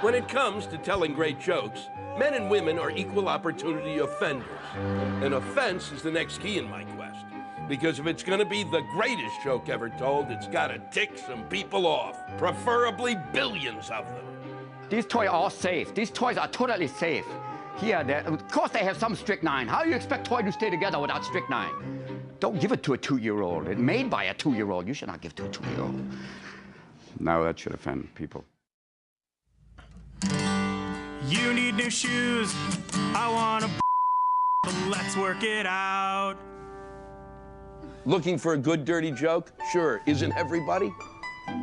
When it comes to telling great jokes, men and women are equal opportunity offenders. An offense is the next key in my quest. Because if it's gonna be the greatest joke ever told, it's gotta tick some people off. Preferably billions of them. These toys are all safe. These toys are totally safe. Here, of course they have some strychnine. How do you expect toys to stay together without strychnine? Don't give it to a 2-year-old. It's made by a 2-year-old. You should not give it to a 2-year-old. Now that should offend people. You need new shoes. I want to. Let's work it out. Looking for a good dirty joke? Sure, isn't everybody?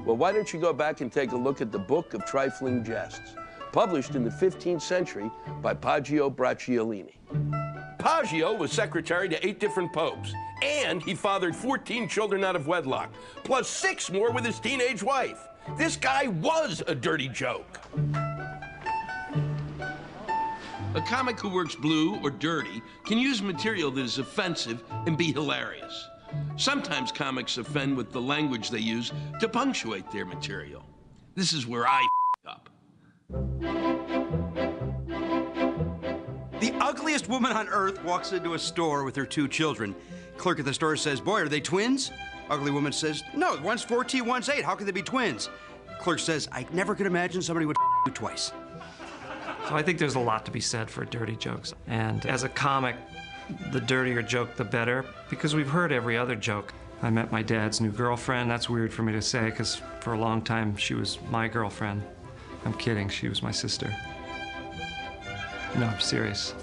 Well, why don't you go back and take a look at the Book of Trifling Jests, published in the 15th century by Poggio Bracciolini. Poggio was secretary to 8 different popes, and he fathered 14 children out of wedlock, plus 6 more with his teenage wife. This guy was a dirty joke. A comic who works blue or dirty can use material that is offensive and be hilarious. Sometimes comics offend with the language they use to punctuate their material. This is where I up. The ugliest woman on earth walks into a store with her 2 children. Clerk at the store says, "Boy, are they twins?" Ugly woman says, "No, one's 14, one's 8. How can they be twins?" Clerk says, "I never could imagine somebody would you twice." So I think there's a lot to be said for dirty jokes. And as a comic, the dirtier joke, the better, because we've heard every other joke. I met my dad's new girlfriend. That's weird for me to say, because for a long time, she was my girlfriend. I'm kidding, she was my sister. No, I'm serious.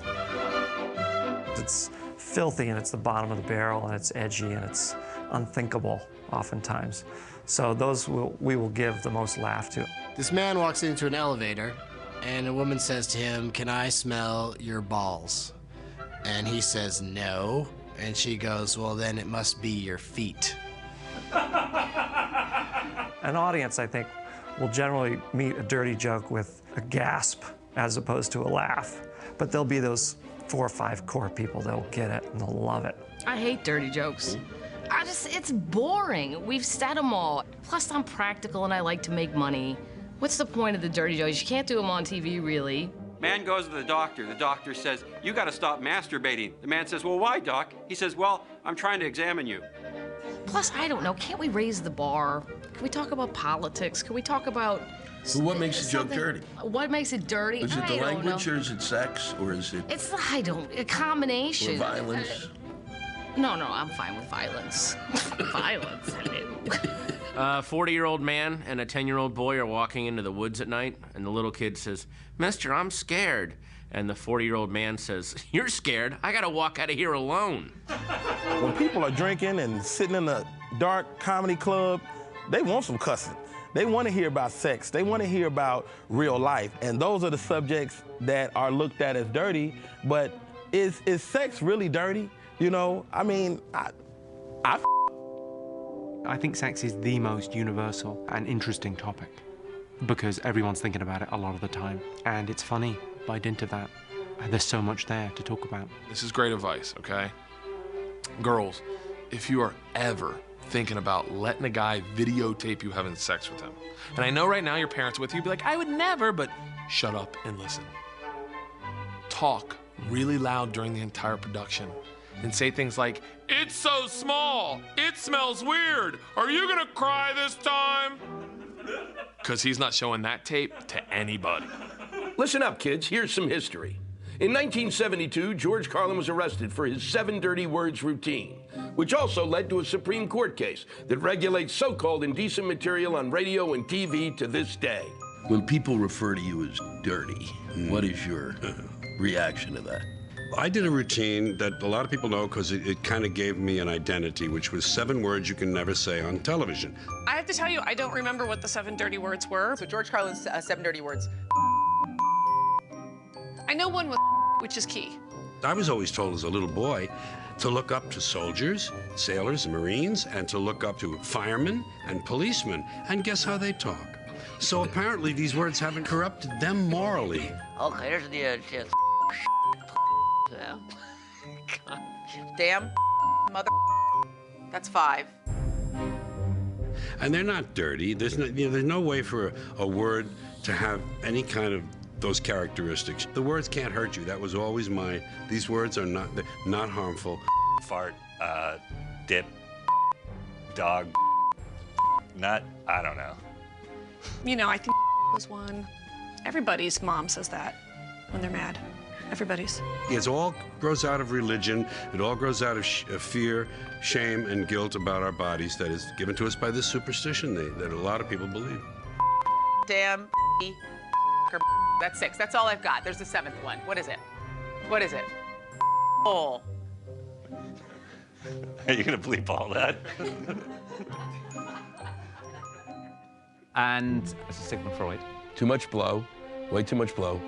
It's filthy, and it's the bottom of the barrel, and it's edgy, and it's unthinkable, oftentimes. So those we will give the most laugh to. This man walks into an elevator, and a woman says to him, "Can I smell your balls?" And he says, "No." And she goes, "Well, then it must be your feet." An audience, I think, will generally meet a dirty joke with a gasp as opposed to a laugh. But there'll be those 4 or 5 core people that'll get it and they'll love it. I hate dirty jokes. It's boring. We've said them all. Plus, I'm practical and I like to make money. What's the point of the dirty jokes? You can't do them on TV, really. Man goes to the doctor. The doctor says, "You got to stop masturbating." The man says, "Well, why, doc?" He says, "Well, I'm trying to examine you." Plus, I don't know, can't we raise the bar? Can we talk about politics? Can we talk about... What makes a joke dirty? What makes it dirty? Is it the language, or is it sex, or is it... It's, a combination. Or violence? No, I'm fine with violence. Violence. A 40-year-old man and a 10-year-old boy are walking into the woods at night, and the little kid says, "Mister, I'm scared." And the 40-year-old man says, "You're scared? I gotta walk out of here alone." When people are drinking and sitting in a dark comedy club, they want some cussing. They want to hear about sex. They want to hear about real life. And those are the subjects that are looked at as dirty. But is sex really dirty? You know, I mean, I think sex is the most universal and interesting topic because everyone's thinking about it a lot of the time. And it's funny by dint of that. And there's so much there to talk about. This is great advice, okay? Girls, if you are ever thinking about letting a guy videotape you having sex with him, and I know right now your parents are with you, be like, "I would never," but shut up and listen. Talk really loud during the entire production and say things like, "It's so small, it smells weird, are you gonna cry this time?" Because he's not showing that tape to anybody. Listen up, kids, here's some history. In 1972, George Carlin was arrested for his 7 dirty words routine, which also led to a Supreme Court case that regulates so-called indecent material on radio and TV to this day. When people refer to you as dirty, what is your reaction to that? I did a routine that a lot of people know because it kind of gave me an identity, which was 7 words you can never say on television. I have to tell you, I don't remember what the 7 dirty words were. So George Carlin's 7 dirty words. I know one was which is key. I was always told as a little boy to look up to soldiers, sailors, and Marines, and to look up to firemen and policemen. And guess how they talk? So apparently these words haven't corrupted them morally. Okay, there's the shit. Damn, mother. That's 5. And they're not dirty. There's no way for a word to have any kind of those characteristics. The words can't hurt you. That was always these words are not harmful. Fart, dip, dog, nut, I don't know. You know, I think was one. Everybody's mom says that when they're mad. Everybody's. It all grows out of religion. It all grows out of fear, shame, and guilt about our bodies that is given to us by this superstition that a lot of people believe. Damn. That's 6. That's all I've got. There's the 7th one. What is it? What is it? Oh. Are you gonna bleep all that? And this is Sigmund Freud. Too much blow, way too much blow.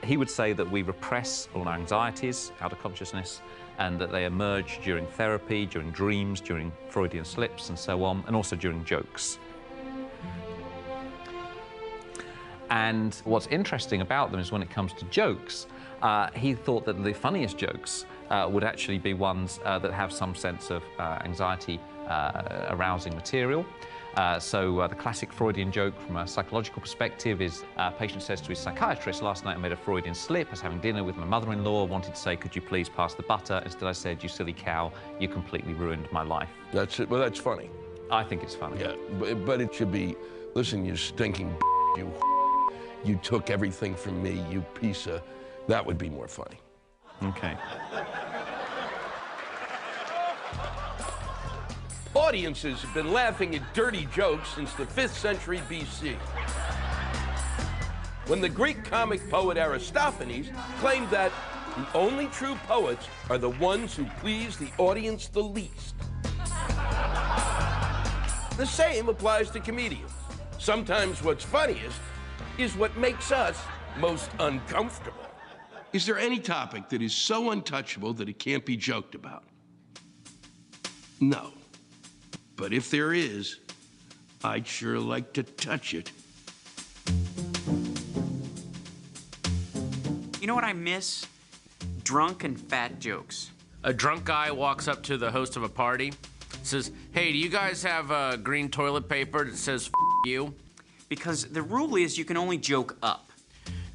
He would say that we repress all our anxieties out of consciousness and that they emerge during therapy, during dreams, during Freudian slips and so on, and also during jokes. And what's interesting about them is when it comes to jokes, he thought that the funniest jokes would actually be ones that have some sense of anxiety arousing material. So the classic Freudian joke from a psychological perspective is a patient says to his psychiatrist, last night I made a Freudian slip, I was having dinner with my mother-in-law, wanted to say, could you please pass the butter? Instead I said, you silly cow, you completely ruined my life. That's it. Well, that's funny. I think it's funny. Yeah, but it should be, listen, you stinking you took everything from me, you piece of, that would be more funny. Okay. Audiences have been laughing at dirty jokes since the 5th century BC, when the Greek comic poet Aristophanes claimed that the only true poets are the ones who please the audience the least. The same applies to comedians. Sometimes what's funniest is what makes us most uncomfortable. Is there any topic that is so untouchable that it can't be joked about? No. But if there is, I'd sure like to touch it. You know what I miss? Drunk and fat jokes. A drunk guy walks up to the host of a party, says, hey, do you guys have green toilet paper that says F you? Because the rule is you can only joke up.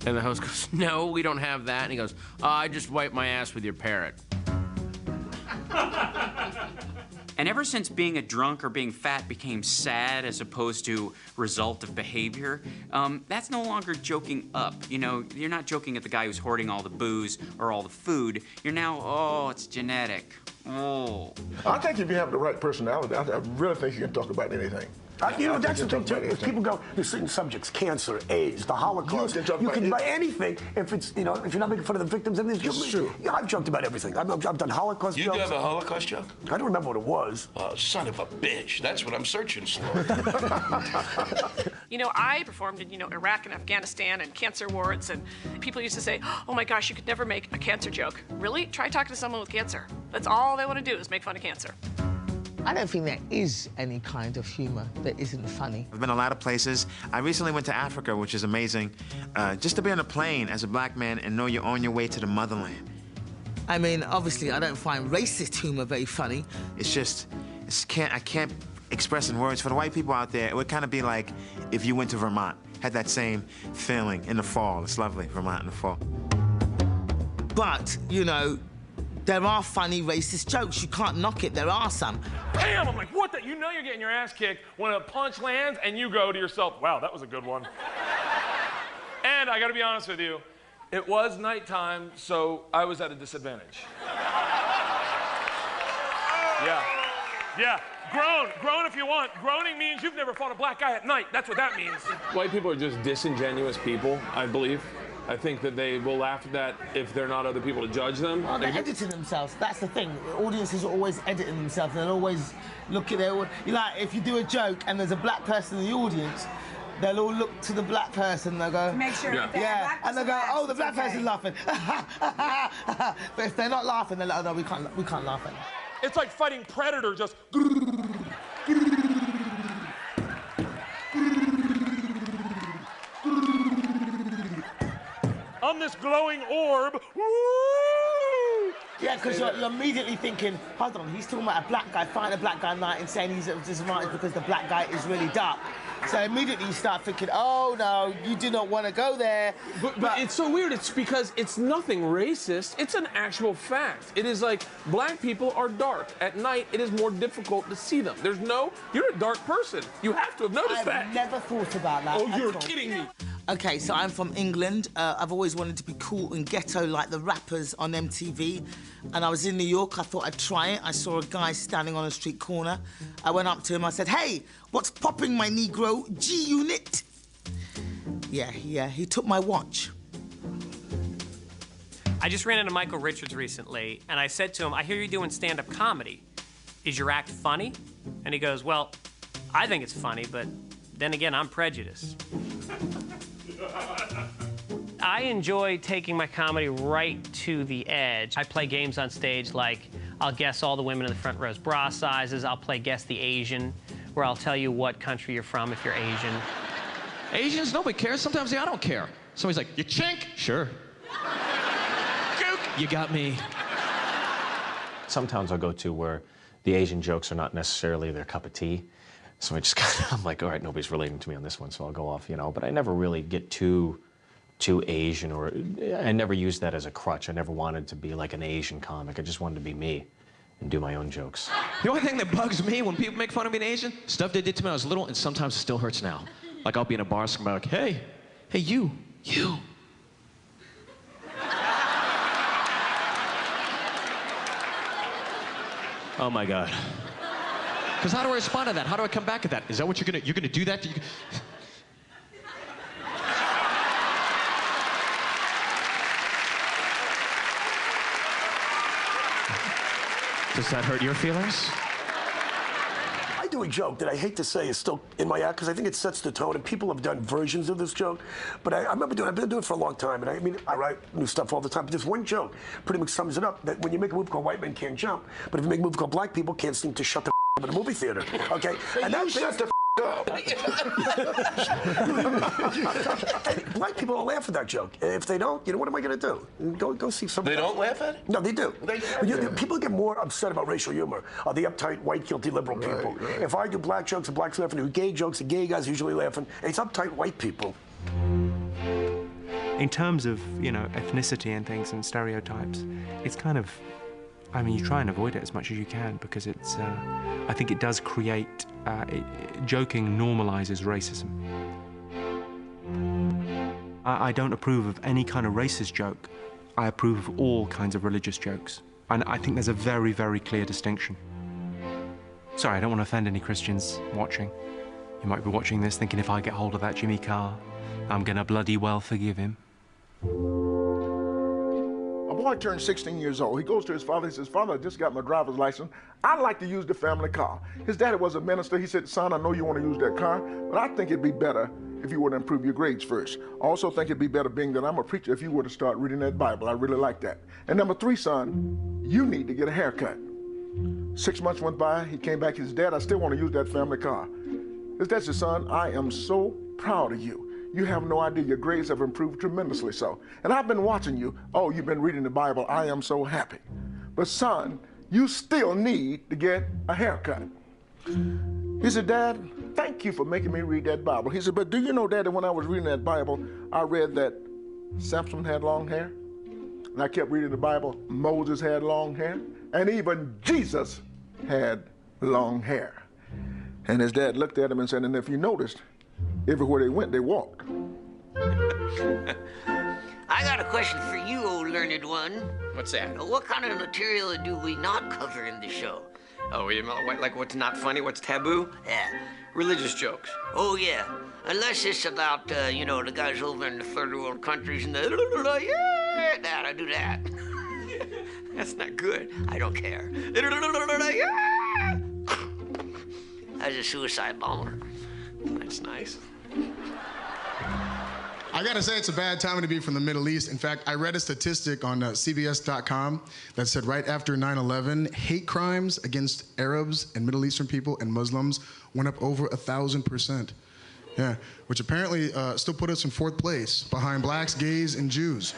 And the host goes, no, we don't have that. And he goes, oh, I just wiped my ass with your parrot. And ever since being a drunk or being fat became sad as opposed to result of behavior, that's no longer joking up. You know, you're not joking at the guy who's hoarding all the booze or all the food. You're now, oh, it's genetic. Oh. I think if you have the right personality, I really think you can talk about anything. You know, that's the thing, too. If people go, there's certain subjects, cancer, AIDS, the Holocaust. You can about anything if it's, you know, if you're not making fun of the victims. And it's true. Yeah, I've joked about everything. I've done Holocaust jokes. You have a Holocaust joke? I don't remember what it was. Oh, son of a bitch. That's what I'm searching for. You know, I performed in, you know, Iraq and Afghanistan and cancer wards, and people used to say, oh my gosh, you could never make a cancer joke. Really? Try talking to someone with cancer. That's all they want to do is make fun of cancer. I don't think there is any kind of humor that isn't funny. I've been a lot of places. I recently went to Africa, which is amazing. Just to be on a plane as a black man and know you're on your way to the motherland. I mean, obviously, I don't find racist humor very funny. It's just, I can't express in words. For the white people out there, it would kind of be like if you went to Vermont, had that same feeling in the fall. It's lovely, Vermont in the fall. But, you know, there are funny racist jokes. You can't knock it. There are some. Bam! I'm like, what the? You know you're getting your ass kicked when a punch lands and you go to yourself, wow, that was a good one. And I gotta be honest with you, it was nighttime, so I was at a disadvantage. Yeah. Groan if you want. Groaning means you've never fought a black guy at night. That's what that means. White people are just disingenuous people, I believe. I think that they will laugh at that if they're not other people to judge them. Oh, they're editing themselves. That's the thing. Audiences are always editing themselves. They'll always look at their... You like, if you do a joke and there's a black person in the audience, they'll all look to the black person. They'll go... Make sure yeah. And they'll go, oh, the black person's laughing. But if they're not laughing, they're like, oh, no, we can't laugh at that. It's like fighting Predator, just... On this glowing orb, woo! Yeah, because you're immediately thinking, hold on, he's talking about a black guy fighting a black guy at night and saying he's at a disadvantage because the black guy is really dark. So immediately you start thinking, oh no, you do not want to go there. But it's so weird. It's because it's nothing racist. It's an actual fact. It is like black people are dark. At night, it is more difficult to see them. You're a dark person. You have to have noticed that. I've never thought about that. Oh, you're kidding me. Okay, so I'm from England. I've always wanted to be cool and ghetto like the rappers on MTV. And I was in New York. I thought I'd try it. I saw a guy standing on a street corner. I went up to him. I said, hey, what's popping, my Negro G-Unit? Yeah, he took my watch. I just ran into Michael Richards recently, and I said to him, I hear you're doing stand-up comedy. Is your act funny? And he goes, well, I think it's funny, but then again, I'm prejudiced. I enjoy taking my comedy right to the edge. I play games on stage like I'll guess all the women in the front row's bra sizes. I'll play Guess the Asian, where I'll tell you what country you're from if you're Asian. Asians, nobody cares. Sometimes I don't care. Somebody's like, you chink? Sure. Kook. You got me. Some towns I'll go to where the Asian jokes are not necessarily their cup of tea. So I'm like, all right, nobody's relating to me on this one, so I'll go off, But I never really get too Asian, or I never used that as a crutch. I never wanted to be like an Asian comic. I just wanted to be me and do my own jokes. The only thing that bugs me when people make fun of me being Asian, stuff they did to me when I was little, and sometimes it still hurts now. Like I'll be in a bar, somebody like, hey, you. Oh my God. Because how do I respond to that? How do I come back at that? Is that what you're gonna do that? Does that hurt your feelings? I do a joke that I hate to say is still in my act because I think it sets the tone, and people have done versions of this joke. But I remember I've been doing it for a long time, and I write new stuff all the time. But there's one joke pretty much sums it up, that when you make a movie called White Men Can't Jump, but if you make a movie called Black People Can't Seem to Shut the up in a movie theater, okay? And that shut the up. Black people don't laugh at that joke. If they don't, what am I going to do? Go see somebody. They don't laugh at it? No, they do. People get more upset about racial humor. The uptight, white, guilty, liberal people. Right. If I do black jokes, and blacks laughing. Do gay jokes, and gay guys usually laughing. It's uptight white people. In terms of, ethnicity and things and stereotypes, it's kind of, you try and avoid it as much as you can because it's, I think it does create, joking normalizes racism. I don't approve of any kind of racist joke. I approve of all kinds of religious jokes. And I think there's a very, very clear distinction. Sorry, I don't want to offend any Christians watching. You might be watching this thinking if I get hold of that Jimmy Carr, I'm gonna bloody well forgive him. A boy turned 16 years old. He goes to his father. He says, Father, I just got my driver's license. I'd like to use the family car. His daddy was a minister. He said, son, I know you want to use that car, but I think it'd be better if you were to improve your grades first. I also think it'd be better, being that I'm a preacher, if you were to start reading that Bible. I really like that. And number 3, son, you need to get a haircut. 6 months went by. He came back. His dad, I still want to use that family car. His dad said, son, I am so proud of you. You have no idea. Your grades have improved tremendously so. And I've been watching you. Oh, you've been reading the Bible. I am so happy. But son, you still need to get a haircut. He said, Dad, thank you for making me read that Bible. He said, but do you know, Daddy, when I was reading that Bible, I read that Samson had long hair. And I kept reading the Bible. Moses had long hair. And even Jesus had long hair. And his dad looked at him and said, and if you noticed, everywhere they went, they walked. I got a question for you, old learned one. What's that? What kind of material do we not cover in the show? Oh, like what's not funny, what's taboo? Yeah. Religious jokes. Oh, yeah. Unless it's about, the guys over in the third world countries and yeah, I do that. That's not good. I don't care. That's a suicide bomber. That's nice. I gotta say, it's a bad time to be from the Middle East. In fact, I read a statistic on CBS.com that said right after 9/11, hate crimes against Arabs and Middle Eastern people and Muslims went up over 1,000%. Yeah, which apparently still put us in 4th place behind blacks, gays, and Jews.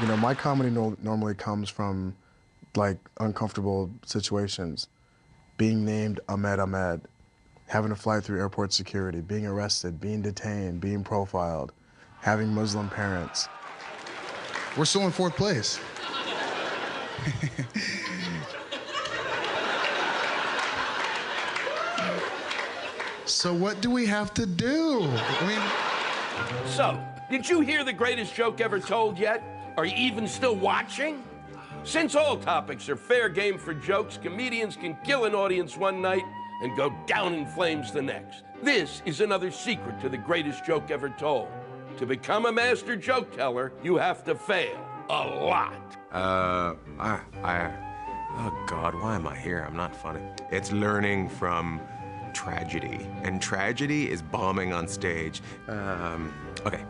You know, my comedy normally comes from, like, uncomfortable situations. Being named Ahmed, having to fly through airport security, being arrested, being detained, being profiled, having Muslim parents. We're still in 4th place. So what do we have to do? I mean... So, did you hear the greatest joke ever told yet? Are you even still watching? Since all topics are fair game for jokes, comedians can kill an audience one night and go down in flames the next. This is another secret to the greatest joke ever told. To become a master joke teller, you have to fail a lot. Oh God, why am I here? I'm not funny. It's learning from tragedy, and tragedy is bombing on stage. Okay.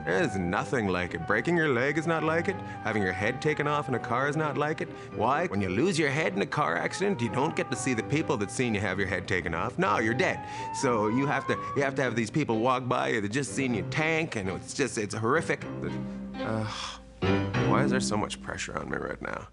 There's nothing like it. Breaking your leg is not like it. Having your head taken off in a car is not like it. Why? When you lose your head in a car accident, you don't get to see the people that seen you have your head taken off. No, you're dead. So you have to have these people walk by you that just seen you tank, and it's horrific. Why is there so much pressure on me right now?